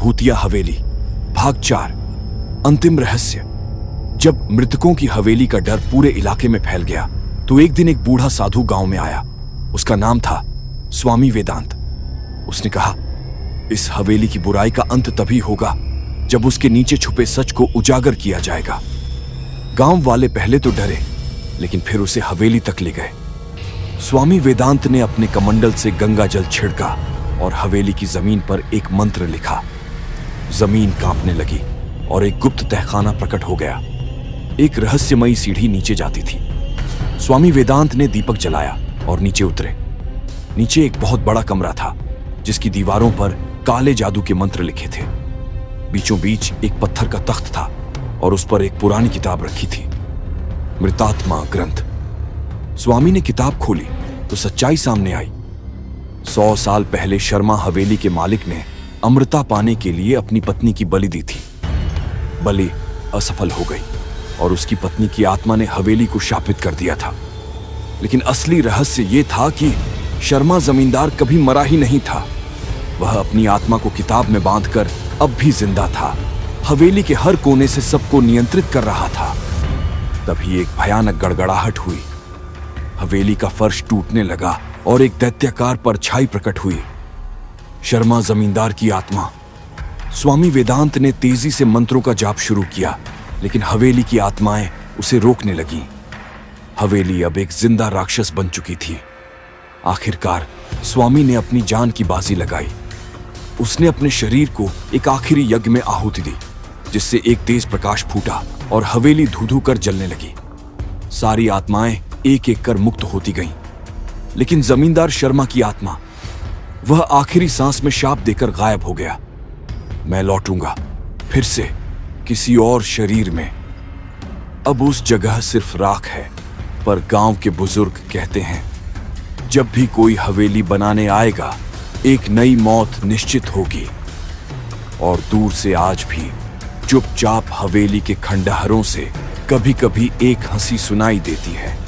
भूतिया हवेली भाग 4 अंतिम रहस्य। जब मृतकों की हवेली का डर पूरे इलाके में फैल गया तो एक दिन एक बूढ़ा साधु गांव में आया। उसका नाम था स्वामी वेदांत। उसने कहा, इस हवेली की बुराई का अंत तभी होगा जब उसके नीचे छुपे सच को उजागर किया जाएगा। गांव वाले पहले तो डरे, लेकिन फिर उसे हवेली तक ले गए। स्वामी वेदांत ने अपने कमंडल से गंगा जल छिड़का और हवेली की जमीन पर एक मंत्र लिखा। जमीन कांपने लगी और एक गुप्त तहखाना प्रकट हो गया। एक रहस्यमयी सीढ़ी नीचे जाती थी। स्वामी वेदांत ने दीपक जलाया और नीचे उतरे। नीचे एक बहुत बड़ा कमरा था जिसकी दीवारों पर काले जादू के मंत्र लिखे थे। बीचों बीच एक पत्थर का तख्त था और उस पर एक पुरानी किताब रखी थी, मृतात्मा ग्रंथ। स्वामी ने किताब खोली तो सच्चाई सामने आई। 100 साल पहले शर्मा हवेली के मालिक ने अमृता पाने के लिए अपनी पत्नी की बलि दी थी। बलि असफल हो गई और उसकी पत्नी की आत्मा ने हवेली को शापित कर दिया था। लेकिन असली रहस्य यह था कि शर्मा जमींदार कभी मरा ही नहीं था। वह अपनी आत्मा को किताब में बांधकर अब भी जिंदा था। हवेली के हर कोने से सबको नियंत्रित कर रहा था। तभी एक भयानक गड़गड़ाहट हुई। हवेली का फर्श टूटने लगा और एक दैत्याकार परछाई प्रकट हुई। शर्मा जमींदार की आत्मा। स्वामी वेदांत ने तेजी से मंत्रों का जाप शुरू किया, लेकिन हवेली की आत्माएं उसे रोकने लगीं। हवेली अब एक जिंदा राक्षस बन चुकी थी। आखिरकार स्वामी ने अपनी जान की बाजी लगाई। उसने अपने शरीर को एक आखिरी यज्ञ में आहुति दी, जिससे एक तेज प्रकाश फूटा और हवेली धू-धू कर जलने लगी। सारी आत्माएं एक एक कर मुक्त होती गईं। लेकिन जमींदार शर्मा की आत्मा, वह आखिरी सांस में शाप देकर गायब हो गया। मैं लौटूंगा फिर से किसी और शरीर में। अब उस जगह सिर्फ राख है, पर गांव के बुजुर्ग कहते हैं, जब भी कोई हवेली बनाने आएगा एक नई मौत निश्चित होगी। और दूर से आज भी चुपचाप हवेली के खंडहरों से कभी-कभी एक हंसी सुनाई देती है।